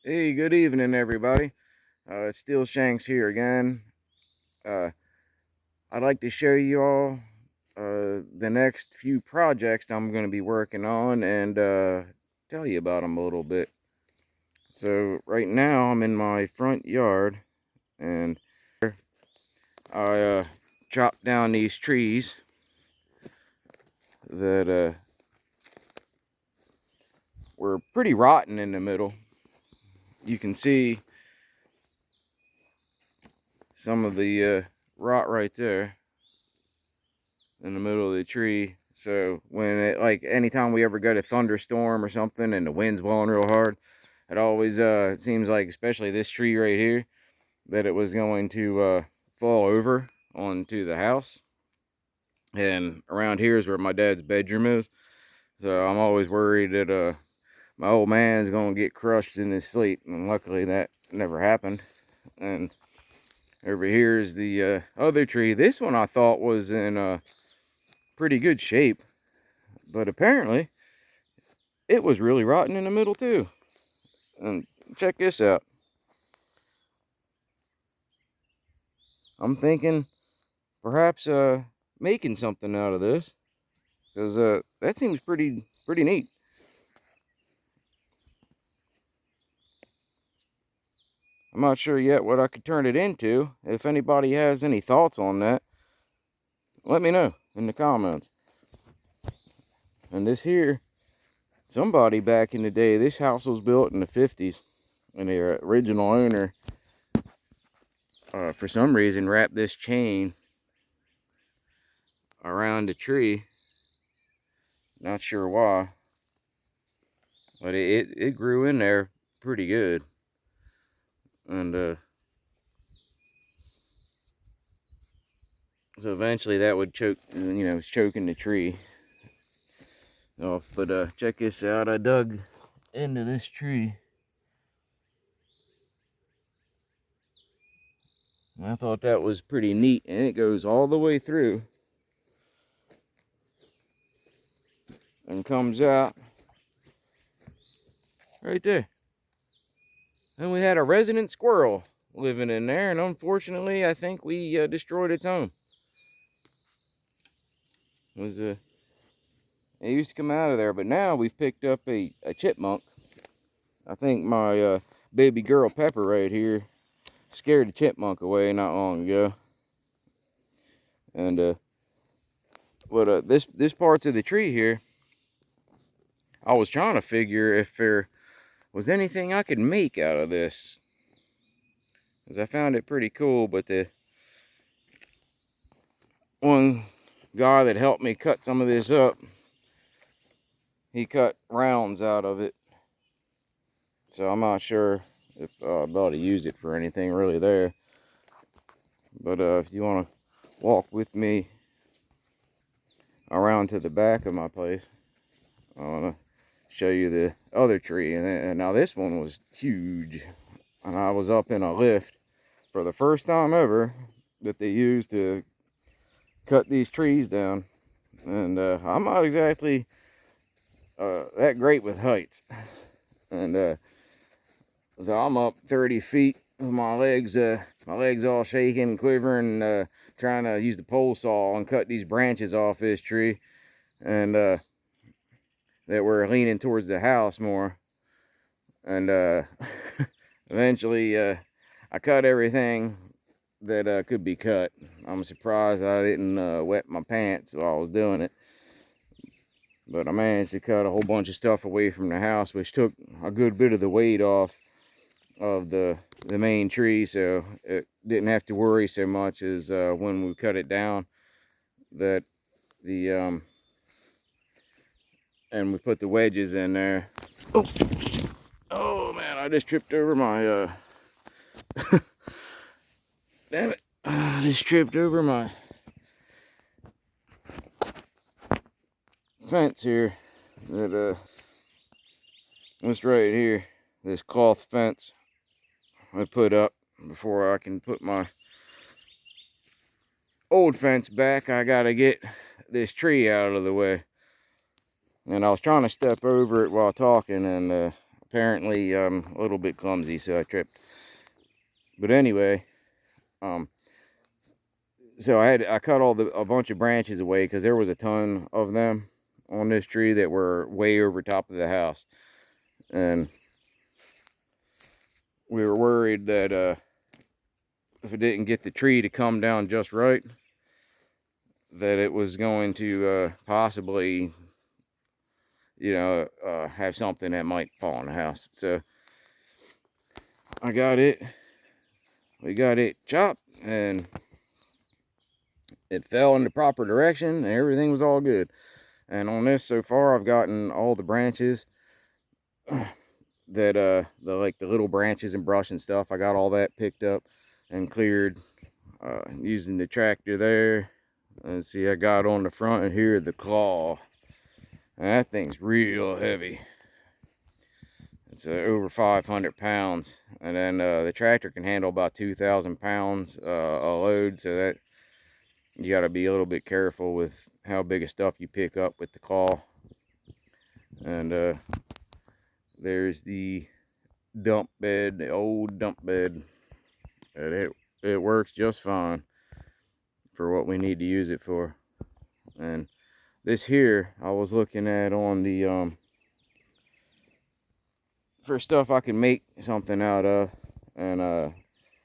Hey, good evening, everybody. It's Steel Shanks here again. Uh, I'd like to show you all the next few projects I'm going to be working on and tell you about them a little bit. So, right now, I'm in my front yard and I chopped down these trees that were pretty rotten in the middle. You can see some of the rot right there in the middle of the tree. So when it, like, anytime we ever get a thunderstorm or something and the wind's blowing real hard, it always it seems like, especially this tree right here, that it was going to fall over onto the house. And around here is where my dad's bedroom is, so I'm always worried that my old man's gonna get crushed in his sleep, and luckily that never happened. And over here is the other tree. This one I thought was in pretty good shape, but apparently it was really rotten in the middle too. And check this out. I'm thinking perhaps making something out of this, because that seems pretty neat. I'm not sure yet what I could turn it into. If anybody has any thoughts on that, let me know in the comments. And this here, somebody back in the day, this house was built in the 50s, and the original owner, for some reason, wrapped this chain around the tree. Not sure why, but it grew in there pretty good. And so eventually that would choke, it's choking the tree off. But check this out. I dug into this tree, and I thought that was pretty neat. And it goes all the way through and comes out right there. And we had a resident squirrel living in there, and unfortunately, I think we destroyed its home. It used to come out of there, but now we've picked up a chipmunk. I think my baby girl Pepper right here scared the chipmunk away not long ago. And this parts of the tree here, I was trying to figure if there was anything I could make out of this, because I found it pretty cool. But the one guy that helped me cut some of this up, he cut rounds out of it, so I'm not sure if I'm about to use it for anything really there. But if you want to walk with me around to the back of my place, I want to show you the other tree. And now this one was huge, and I was up in a lift for the first time ever that they used to cut these trees down. And I'm not exactly that great with heights. And so I'm up 30 feet with my legs all shaking and quivering, trying to use the pole saw and cut these branches off this tree, and that were leaning towards the house more. And eventually I cut everything that could be cut. I'm surprised I didn't wet my pants while I was doing it. But I managed to cut a whole bunch of stuff away from the house, which took a good bit of the weight off of the main tree, so it didn't have to worry so much as when we cut it down that the and we put the wedges in there. Oh man, I just tripped over my damn it, I just tripped over my fence here. That this right here, this cloth fence I put up before I can put my old fence back. I gotta get this tree out of the way. And I was trying to step over it while talking, and apparently a little bit clumsy, so I tripped. But anyway, so I cut a bunch of branches away because there was a ton of them on this tree that were way over top of the house, and we were worried that if it didn't get the tree to come down just right, that it was going to possibly, have something that might fall on the house. So we got it chopped, and it fell in the proper direction, and everything was all good. And on this so far, I've gotten all the branches that the little branches and brush and stuff, I got all that picked up and cleared using the tractor there. And see, I got on the front here the claw, and that thing's real heavy. It's over 500 pounds, and then the tractor can handle about 2,000 pounds a load, so that you got to be a little bit careful with how big of stuff you pick up with the claw. And there's the dump bed, the old dump bed, and it works just fine for what we need to use it for. And this here, I was looking at on the for stuff I can make something out of, and I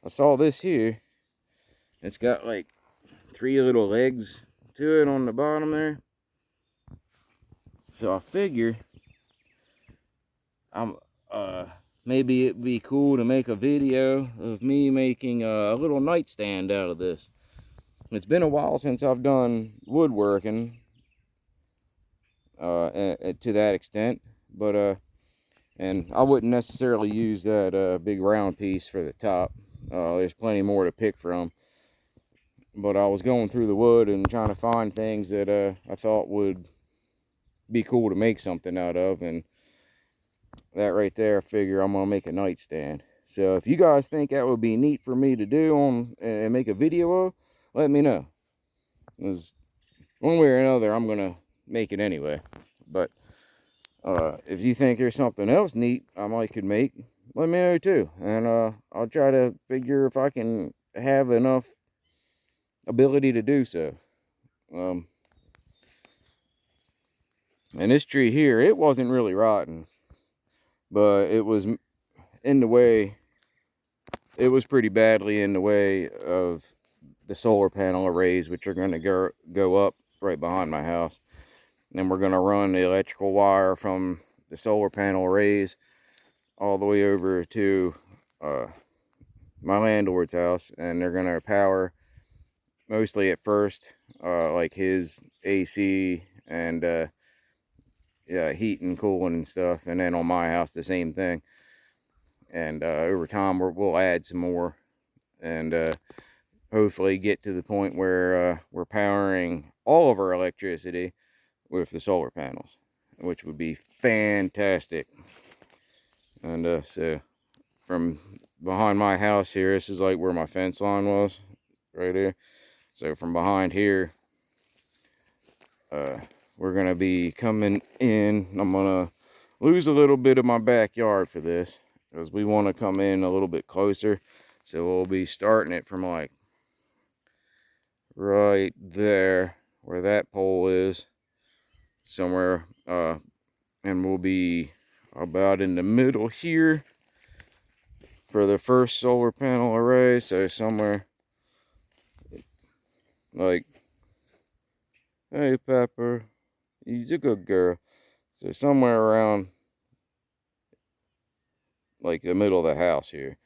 saw this here. It's got like 3 little legs to it on the bottom there, so I figure maybe it'd be cool to make a video of me making a little nightstand out of this. It's been a while since I've done woodworking to that extent, but and I wouldn't necessarily use that big round piece for the top. There's plenty more to pick from. But I was going through the wood and trying to find things that I thought would be cool to make something out of, and that right there, I figure I'm gonna make a nightstand. So if you guys think that would be neat for me to do and make a video of, let me know. Because one way or another, I'm gonna make it anyway. But if you think there's something else neat I might could make, let me know too, and I'll try to figure if I can have enough ability to do so. And this tree here, it wasn't really rotten, but it was in the way. It was pretty badly in the way of the solar panel arrays, which are going to go up right behind my house. And then we're going to run the electrical wire from the solar panel arrays all the way over to my landlord's house, and they're going to power mostly at first like his AC and heat and cooling and stuff, and then on my house the same thing. And over time we'll add some more, and hopefully get to the point where we're powering all of our electricity with the solar panels, which would be fantastic. And so from behind my house here, this is like where my fence line was, right here. So from behind here, we're gonna be coming in. I'm gonna lose a little bit of my backyard for this, because we want to come in a little bit closer. So we'll be starting it from like right there where that pole is, somewhere, and we'll be about in the middle here for the first solar panel array. So somewhere like, hey Pepper, you're a good girl. So somewhere around like the middle of the house here,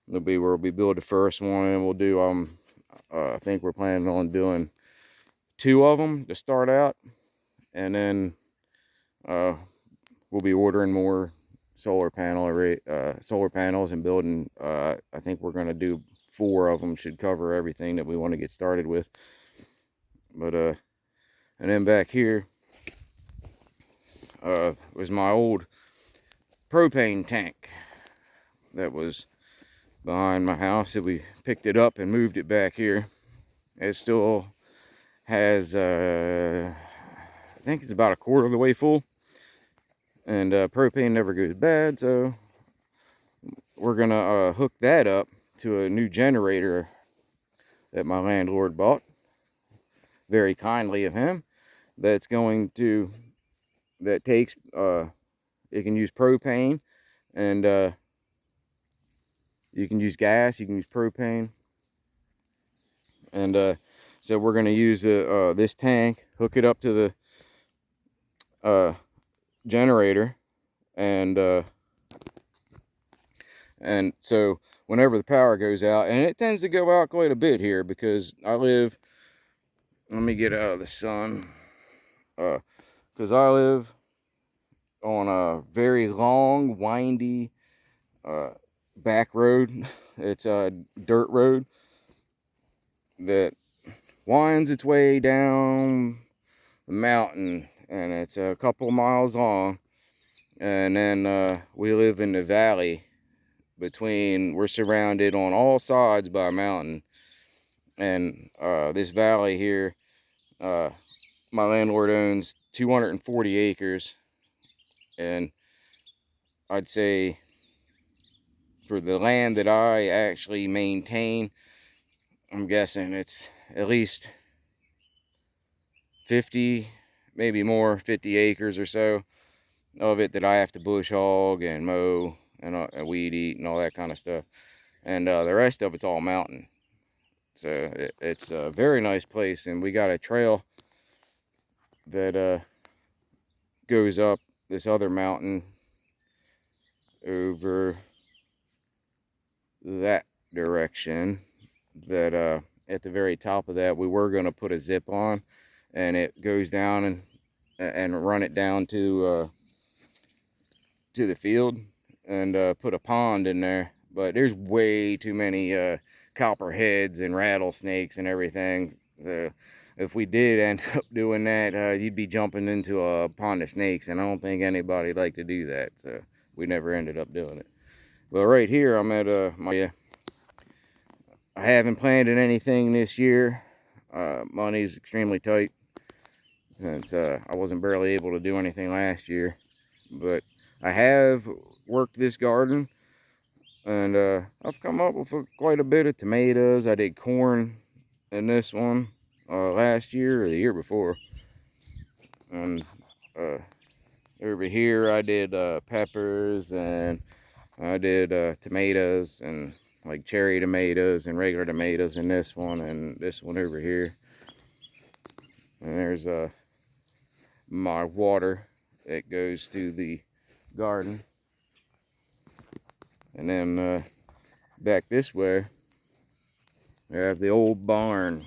it'll be where we'll build the first one, and we'll do I think we're planning on doing 2 of them to start out, and then we'll be ordering more solar panels and building. I think we're going to do 4 of them, should cover everything that we want to get started with. But and then back here was my old propane tank that was behind my house. So we picked it up and moved it back here. It still has I think it's about 1/4 of the way full, and propane never goes bad. So we're gonna hook that up to a new generator that my landlord bought, very kindly of him. That takes it can use propane, and you can use gas, you can use propane, and so we're gonna use this tank, hook it up to the generator, and so whenever the power goes out, and it tends to go out quite a bit here because I live, let me get out of the sun, because I live on a very long, windy back road. It's a dirt road that winds its way down the mountain, and it's a couple miles long. And then we live in the valley we're surrounded on all sides by a mountain. And this valley here, my landlord owns 240 acres, and I'd say for the land that I actually maintain, I'm guessing it's at least 50, maybe more, 50 acres or so of it that I have to bush hog and mow and weed eat and all that kind of stuff. And the rest of it's all mountain. So it's a very nice place, and we got a trail that goes up this other mountain over that direction, that at the very top of that we were going to put a zip on, and it goes down and run it down to the field, and put a pond in there. But there's way too many copperheads and rattlesnakes and everything. So if we did end up doing that, you'd be jumping into a pond of snakes, and I don't think anybody'd like to do that. So we never ended up doing it. But right here, I'm at I haven't planted anything this year. Money's extremely tight, since I wasn't barely able to do anything last year. But I have worked this garden, and I've come up with quite a bit of tomatoes. I did corn in this one last year or the year before. And over here I did peppers, and I did tomatoes, and like cherry tomatoes and regular tomatoes in this one, and this one over here. And there's my water that goes to the garden. And then back this way, we have the old barn.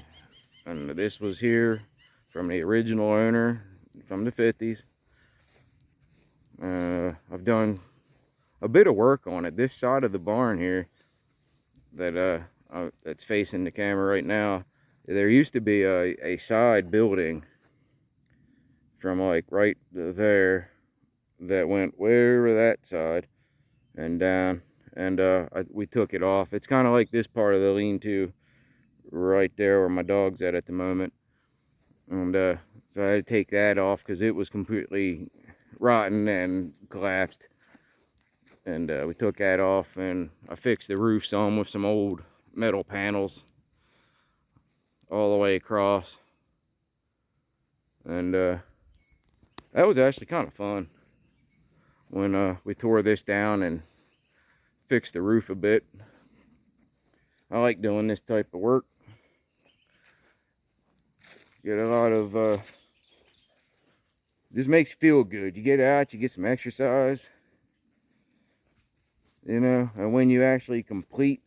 And this was here from the original owner from the 50s. I've done a bit of work on it. This side of the barn here that's facing the camera right now, there used to be a side building from like right there that went way over that side and down, and we took it off. It's kind of like this part of the lean-to right there where my dog's at the moment. And so I had to take that off because it was completely rotten and collapsed. And we took that off, and I fixed the roof some with some old metal panels all the way across. And that was actually kind of fun when we tore this down and fixed the roof a bit. I like doing this type of work. Get a lot of just makes you feel good. You get out, you get some exercise, you know. And when you actually complete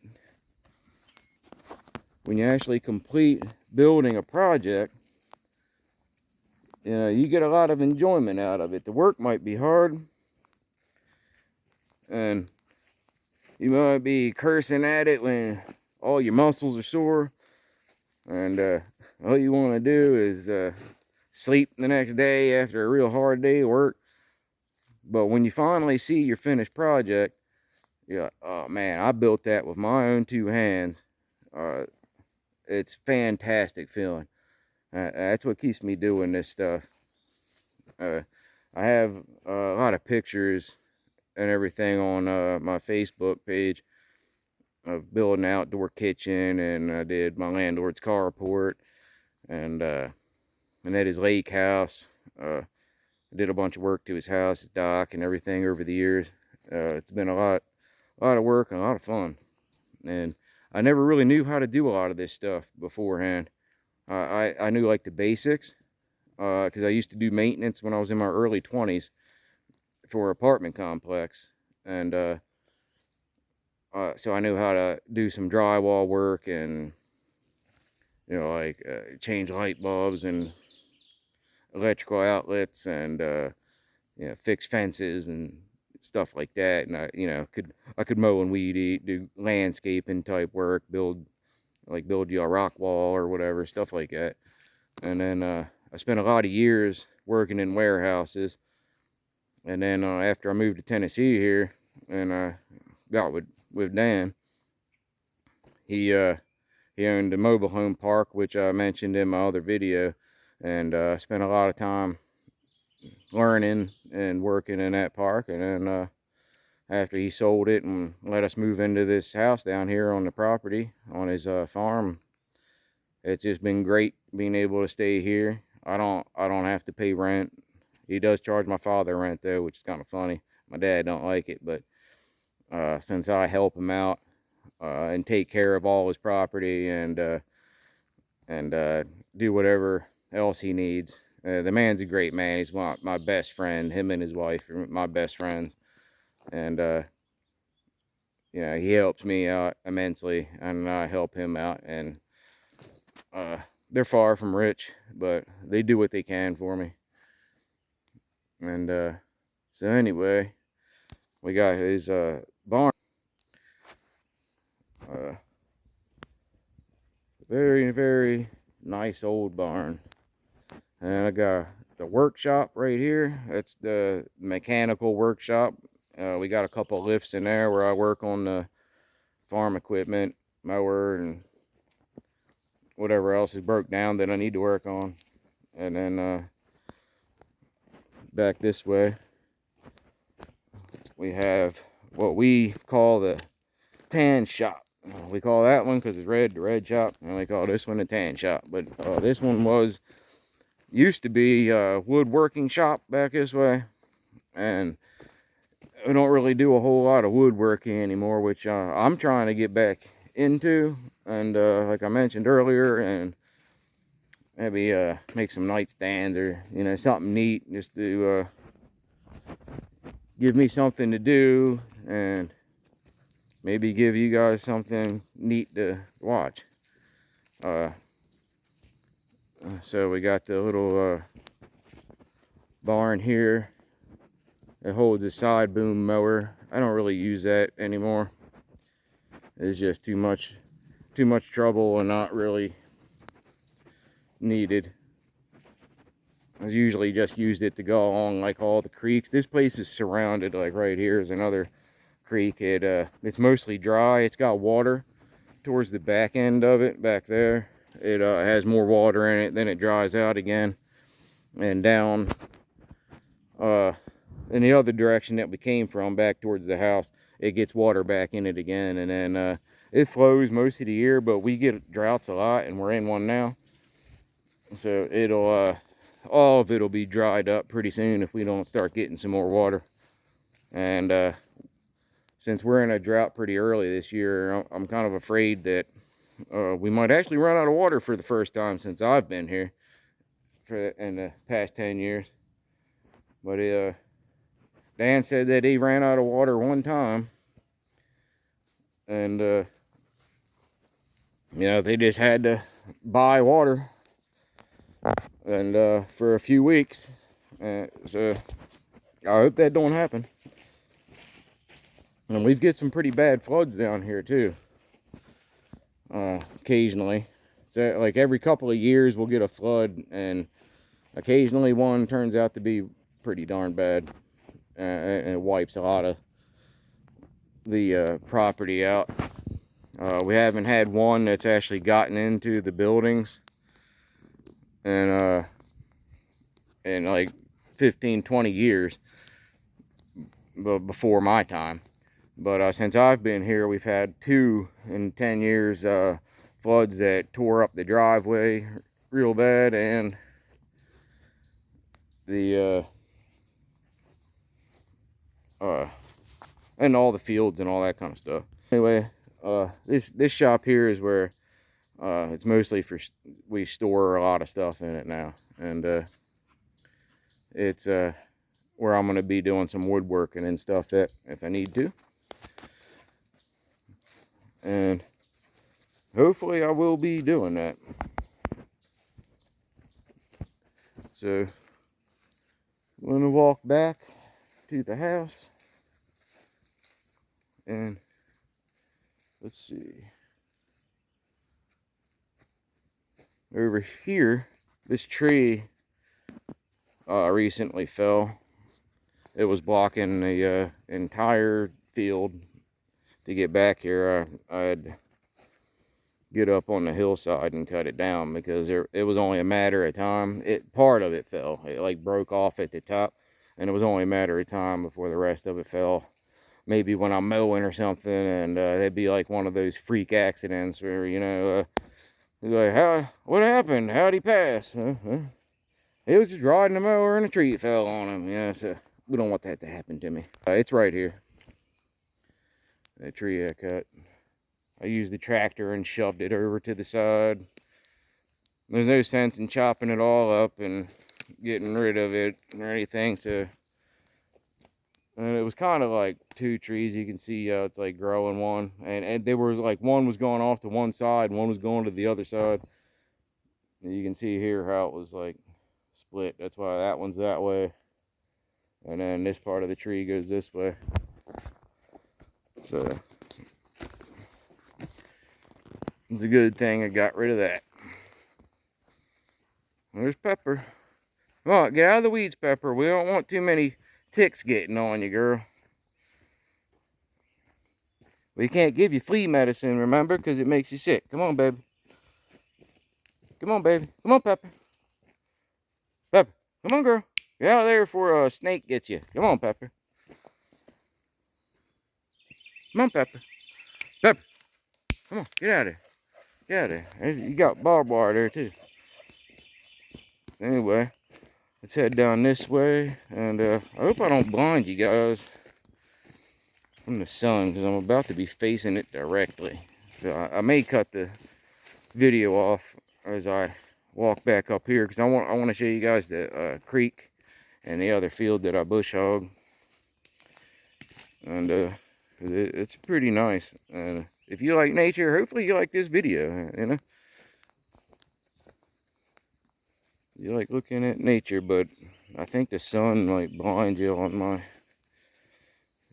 building a project, you know, you get a lot of enjoyment out of it. The work might be hard, and you might be cursing at it when all your muscles are sore, and all you want to do is sleep the next day after a real hard day of work. But when you finally see your finished project, you're like, oh man, I built that with my own two hands. It's fantastic feeling. That's what keeps me doing this stuff. I have a lot of pictures and everything on my Facebook page of building an outdoor kitchen, and I did my landlord's carport, and at his lake house. I did a bunch of work to his house, his dock, and everything over the years. It's been a lot of work and a lot of fun, and I never really knew how to do a lot of this stuff beforehand. I knew like the basics, because I used to do maintenance when I was in my early 20s for an apartment complex, and so I knew how to do some drywall work and, you know, like change light bulbs and electrical outlets, and you know, fix fences and stuff like that. And I could mow and weed eat, do landscaping type work, build you a rock wall or whatever, stuff like that. And then I spent a lot of years working in warehouses. And then after I moved to Tennessee here, and I got with Dan, he owned a mobile home park, which I mentioned in my other video, and spent a lot of time learning and working in that park. And then after he sold it and let us move into this house down here on the property on his farm, it's just been great being able to stay here. I don't have to pay rent. He does charge my father rent though, which is kind of funny. My dad don't like it, but since I help him out and take care of all his property and do whatever else he needs, the man's a great man. He's my best friend. Him and his wife are my best friends, and yeah, he helps me out immensely, and I help him out. And they're far from rich, but they do what they can for me. And so anyway, we got his barn. Very, very nice old barn. And I got the workshop right here. That's the mechanical workshop. We got a couple lifts in there where I work on the farm equipment, mower, and whatever else is broke down that I need to work on. And then back this way, we have what we call the tan shop. We call that one because it's red, the red shop, and we call this one the tan shop. But this one used to be a woodworking shop back this way, and we don't really do a whole lot of woodworking anymore, which I'm trying to get back into. And like I mentioned earlier, and maybe make some nightstands or, you know, something neat just to give me something to do, and maybe give you guys something neat to watch. So we got the little barn here. It holds a side boom mower. I don't really use that anymore. It's just too much trouble and not really needed. I usually just used it to go along like all the creeks. This place is surrounded, like right here is another creek. It's mostly dry. It's got water towards the back end of it back there. It has more water in it, then it dries out again, and down in the other direction that we came from, back towards the house, it gets water back in it again. And then it flows most of the year, but we get droughts a lot, and we're in one now, so it'll all of it'll be dried up pretty soon if we don't start getting some more water. And since we're in a drought pretty early this year, I'm kind of afraid that we might actually run out of water for the first time since I've been here in the past 10 years. But Dan said that he ran out of water one time, and you know, they just had to buy water, and for a few weeks. So I hope that don't happen. And we've get some pretty bad floods down here too. Occasionally, so like every couple of years we'll get a flood, and occasionally one turns out to be pretty darn bad, and it wipes a lot of the property out. We haven't had one that's actually gotten into the buildings, and like 15, 20 years before my time. But since I've been here, we've had 2 in 10 years floods that tore up the driveway real bad, and the and all the fields and all that kind of stuff. Anyway, this shop here is where it's mostly for, we store a lot of stuff in it now, and it's where I'm going to be doing some woodworking and stuff that if I need to, and hopefully I will be doing that. So I'm going to walk back to the house, and let's see, over here, this tree recently fell. It was blocking the entire field. To get back here, I had to get up on the hillside and cut it down, because it was only a matter of time. Part of it fell. It like broke off at the top, and it was only a matter of time before the rest of it fell. Maybe when I'm mowing or something, and that'd be like one of those freak accidents where, you know, like, what happened? How'd he pass? He was just riding the mower and a tree fell on him. Yeah, so we don't want that to happen to me. It's right here. That tree I cut. I used the tractor and shoved it over to the side. There's no sense in chopping it all up and getting rid of it or anything, so. And it was kind of like 2 trees. You can see it's like growing one. And they were like, one was going off to one side, one was going to the other side. And you can see here how it was like split. That's why that one's that way. And then this part of the tree goes this way. So it's a good thing I got rid of that. There's Pepper. Come on, get out of the weeds, Pepper. We don't want too many ticks getting on you, girl. We can't give you flea medicine, remember, because it makes you sick. Come on, baby. Come on, baby. Come on, Pepper. Pepper, come on, girl. Get out of there before a snake gets you. Come on, Pepper. Come on, Pepper. Pepper. Come on, get out of there. Get out of there. You got barbed wire there, too. Anyway, let's head down this way. And I hope I don't blind you guys from the sun, because I'm about to be facing it directly. So I may cut the video off as I walk back up here, because I want to show you guys the creek and the other field that I bush hog. And it's pretty nice. And if you like nature, hopefully you like this video, you know. You like looking at nature, but I think the sun might blind you on my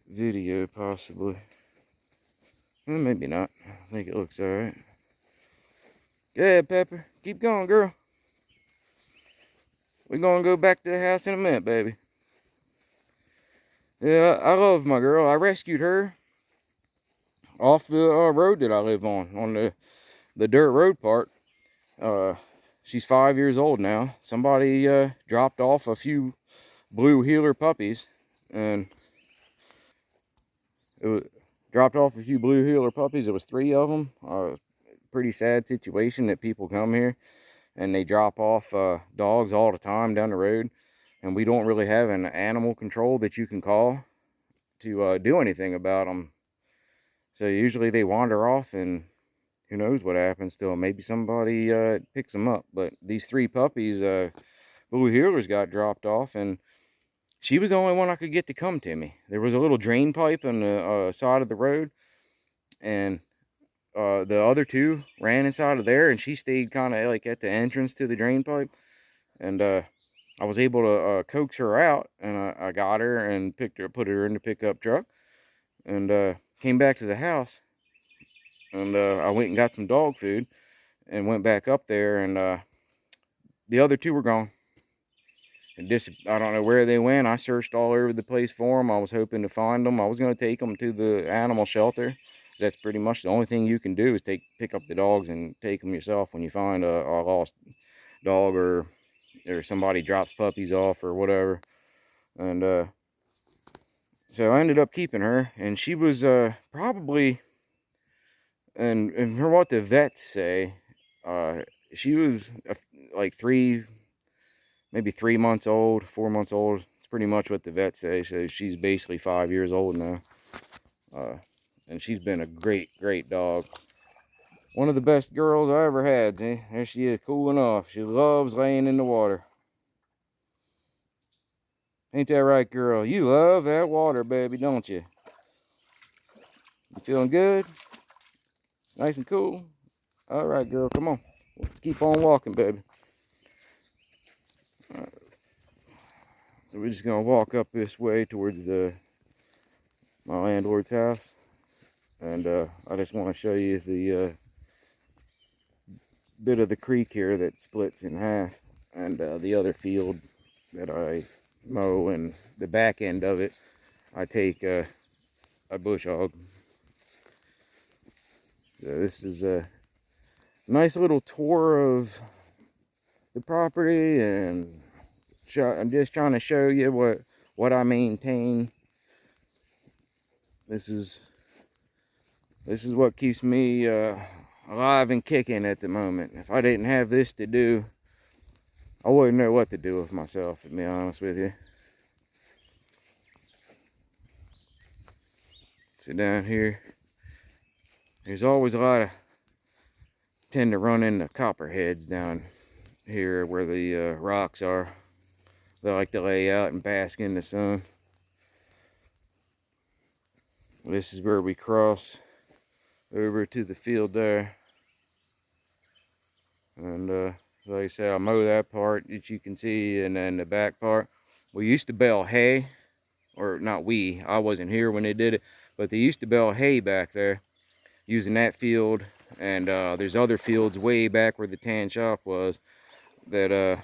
video, possibly. Well, maybe not. I think it looks alright. Go ahead, Pepper. Keep going, girl. We're gonna go back to the house in a minute, baby. Yeah, I love my girl. I rescued her off the road that I live on the dirt road part. She's 5 years old now. Somebody dropped off a few blue heeler puppies, and dropped off a few blue heeler puppies. It was 3 of them. Pretty sad situation that people come here and they drop off dogs all the time down the road, and we don't really have an animal control that you can call to do anything about them. So usually they wander off, and who knows what happens to them. Maybe somebody picks them up. But these 3 puppies, blue heelers, got dropped off, and she was the only one I could get to come to me. There was a little drain pipe on the side of the road, and the other 2 ran inside of there, and she stayed kind of like at the entrance to the drain pipe. And I was able to coax her out, and I got her and put her in the pickup truck, and came back to the house. And I went and got some dog food and went back up there, and the other 2 were gone. And I don't know where they went. I searched all over the place for them. I was hoping to find them. I was going to take them to the animal shelter. That's pretty much the only thing you can do is pick up the dogs and take them yourself when you find a lost dog, or somebody drops puppies off or whatever. And so I ended up keeping her, and she was probably, and from what the vets say, she was like maybe 3 months old, 4 months old. It's pretty much what the vets say. So she's basically 5 years old now. And she's been a great dog. One of the best girls I ever had. See? There she is, cooling off. She loves laying in the water. Ain't that right, girl? You love that water, baby, don't you? You feeling good? Nice and cool? All right, girl, come on. Let's keep on walking, baby. All right. So we're just gonna walk up this way towards my landlord's house. And I just want to show you the bit of the creek here that splits in half. And the other field that I mow, and the back end of it, I take a bush hog. So this is a nice little tour of the property, and I'm just trying to show you what I maintain. This is what keeps me alive and kicking at the moment. If I didn't have this to do, I wouldn't know what to do with myself, to be honest with you. So down here, there's always a lot of, tend to run into copperheads down here where the rocks are. They like to lay out and bask in the sun. This is where we cross over to the field there. And like I said, I mow that part that you can see, and then the back part. We used to bale hay, or not we, I wasn't here when they did it, but they used to bale hay back there using that field. And there's other fields way back where the tan shop was that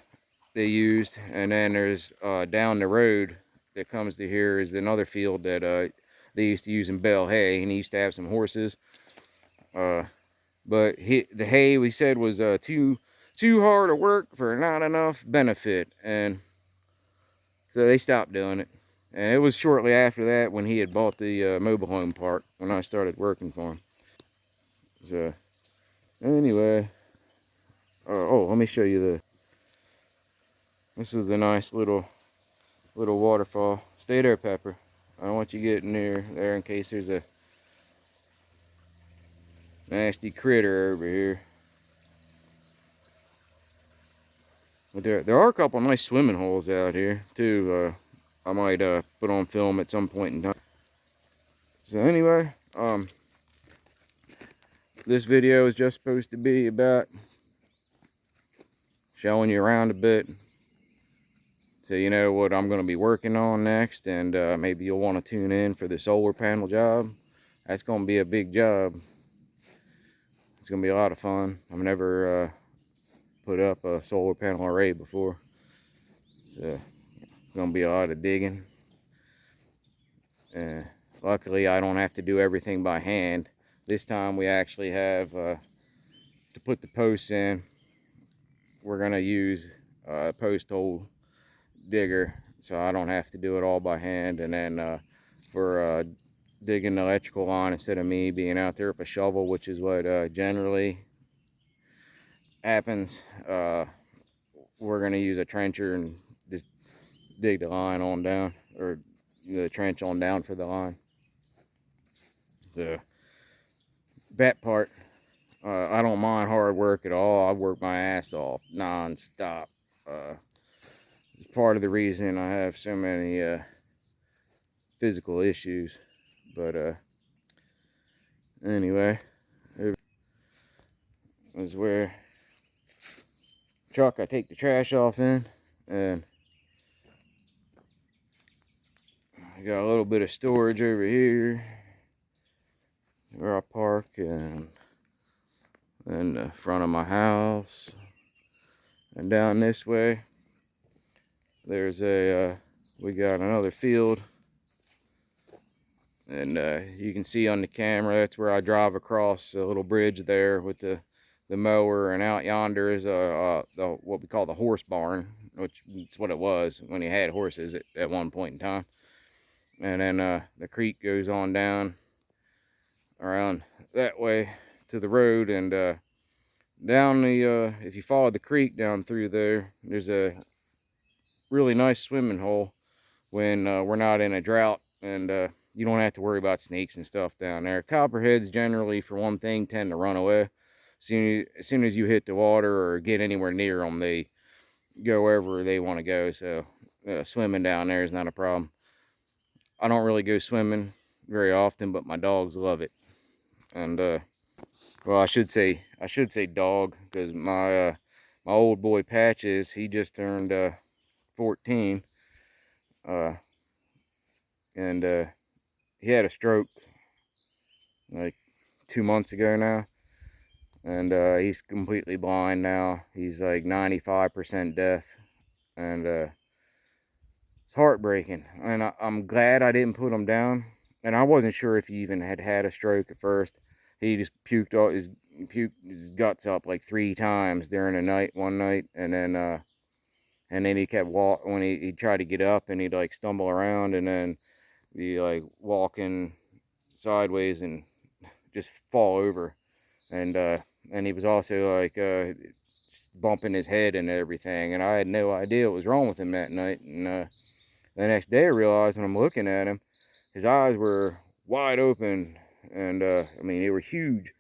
they used. And then there's down the road that comes to here is another field that they used to use in bale hay, and he used to have some horses. But the hay, we said, was too hard to work for not enough benefit, and so they stopped doing it. And it was shortly after that when he had bought the mobile home park when I started working for him. So anyway, oh, let me show you this is a nice little waterfall. Stay there, Pepper. I don't want you getting near there in case there's a nasty critter over here. But there are a couple nice swimming holes out here too. I might put on film at some point in time. So anyway, this video is just supposed to be about showing you around a bit, so you know what I'm going to be working on next, and maybe you'll want to tune in for the solar panel job. That's going to be a big job. It's going to be a lot of fun. I've never put up a solar panel array before, so it's going to be a lot of digging. Luckily, I don't have to do everything by hand. This time we actually have, to put the posts in, we're going to use a post hole digger, so I don't have to do it all by hand. And then for digging the electrical line, instead of me being out there with a shovel, which is what generally happens, we're going to use a trencher and just dig the line on down, or the trench on down for the line. The that part, I don't mind hard work at all. I work my ass off non-stop. It's part of the reason I have so many physical issues. But anyway, this is where truck I take the trash off in, and I got a little bit of storage over here where I park, and in the front of my house, and down this way there's we got another field, and you can see on the camera that's where I drive across a little bridge there with the mower, and out yonder is what we call the horse barn. which is what it was when he had horses at one point in time. And then the creek goes on down around that way to the road, and down the if you follow the creek down through there, there's a really nice swimming hole when we're not in a drought, and you don't have to worry about snakes and stuff down there. Copperheads generally, for one thing, tend to run away. As soon as you hit the water or get anywhere near them, they go wherever they want to go. So swimming down there is not a problem. I don't really go swimming very often, but my dogs love it. And well, I should say dog, because my old boy Patches, he just turned 14, and he had a stroke like 2 months ago now, and he's completely blind now. He's like 95% deaf, and it's heartbreaking. And I'm glad I didn't put him down. And I wasn't sure if he even had a stroke at first. He just puked his guts up like 3 times during the night one night, and then he kept when he tried to get up, and he'd like stumble around, and then be like walking sideways and just fall over. And he was also like bumping his head and everything, and I had no idea what was wrong with him that night. And the next day I realized, when I'm looking at him, his eyes were wide open, and I mean, they were huge,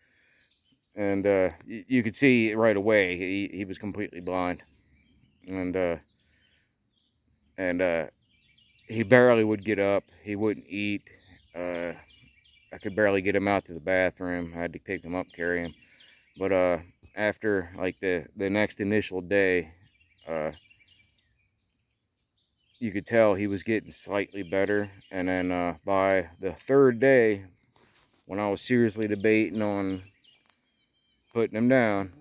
and you could see right away he was completely blind, and he barely would get up. He wouldn't eat. I could barely get him out to the bathroom. I had to pick him up, carry him. But after like the next initial day, you could tell he was getting slightly better. And then by the 3rd day, when I was seriously debating on putting him down,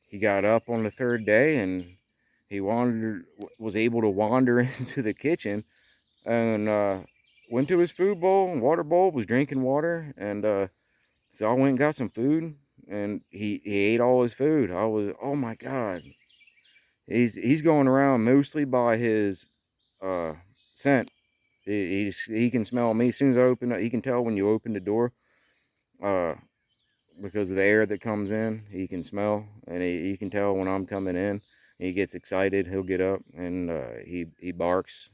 he got up on the 3rd day, and he was able to wander into the kitchen, and went to his food bowl and water bowl, was drinking water, and so I went and got some food, and he ate all his food. I was, oh my God. He's going around mostly by his scent. He can smell me as soon as I open it. He can tell when you open the door, uh, because of the air that comes in. He can smell, and he can tell when I'm coming in. He gets excited. He'll get up, and he barks.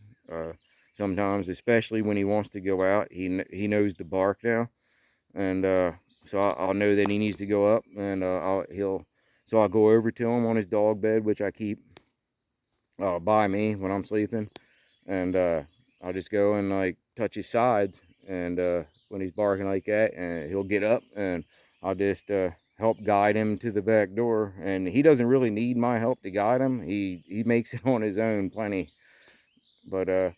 Sometimes, especially when he wants to go out, he knows the bark now, and so I'll know that he needs to go up, and so I'll go over to him on his dog bed, which I keep by me when I'm sleeping, and I'll just go and like touch his sides, and when he's barking like that, and he'll get up, and I'll just help guide him to the back door. And he doesn't really need my help to guide him. He makes it on his own plenty, but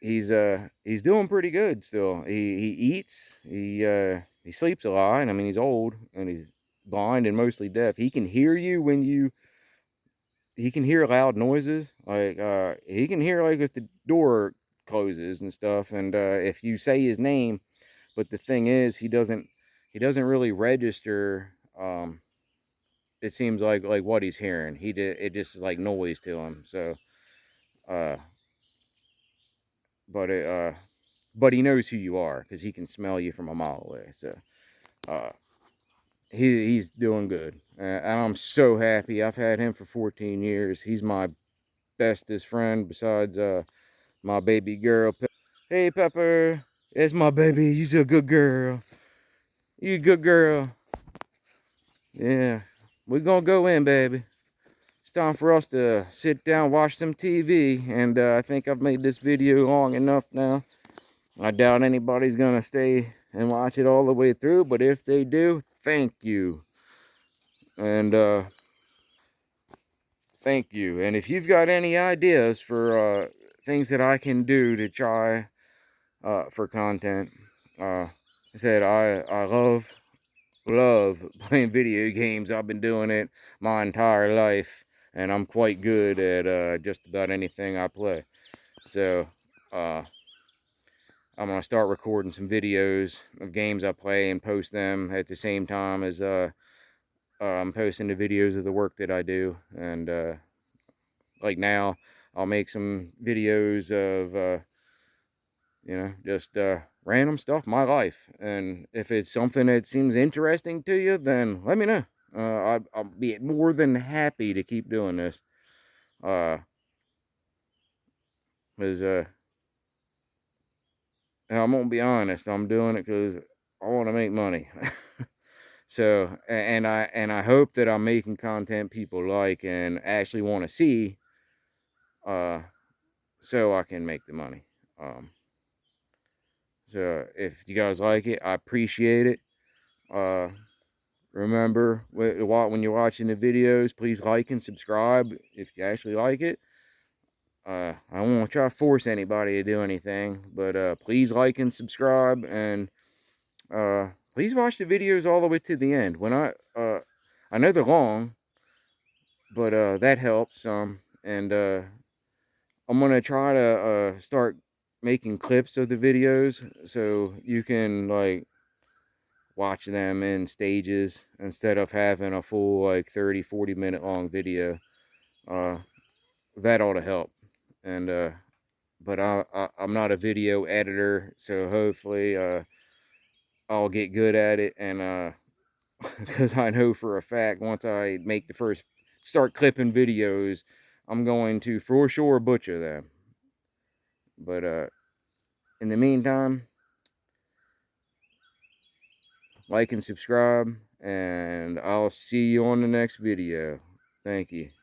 he's doing pretty good still. He eats, he sleeps a lot. I mean, he's old, and he's blind and mostly deaf. He can hear you he can hear loud noises. Like he can hear like if the door closes and stuff, and if you say his name. But the thing is, he doesn't really register. It seems like what he's hearing. It just is like noise to him. So uh but it but he knows who you are, because he can smell you from a mile away. So uh he's doing good, and I'm so happy. I've had him for 14 years. He's my bestest friend besides my baby girl. Hey, Pepper, it's my baby. You're a good girl. You a good girl. Yeah, we're gonna go in, baby. It's time for us to sit down, watch some TV, and I think I've made this video long enough now. I doubt anybody's gonna stay and watch it all the way through, but if they do, thank you. And thank you. And if you've got any ideas for things that I can do to try for content, I said I love playing video games. I've been doing it my entire life, and I'm quite good at just about anything I play. So I'm gonna start recording some videos of games I play and post them at the same time as I'm posting the videos of the work that I do, and like now I'll make some videos of just random stuff, my life. And if it's something that seems interesting to you, then let me know. I'll be more than happy to keep doing this. Because I'm gonna be honest, I'm doing it because I want to make money. So, and I hope that I'm making content people like and actually want to see, uh, so I can make the money. Um, so if you guys like it, I appreciate it. Uh, Remember, when you're watching the videos, please like and subscribe if you actually like it. I don't want to try to force anybody to do anything, but please like and subscribe, and please watch the videos all the way to the end. I know they're long, but that helps some, and I'm gonna try to start making clips of the videos so you can like watch them in stages instead of having a full like 30-40 minute long video. uh that ought to help. And but I'm not a video editor, so hopefully I'll get good at it. And because I know for a fact once I make the first start clipping videos, I'm going to for sure butcher them. But in the meantime, like and subscribe, and I'll see you on the next video. Thank you.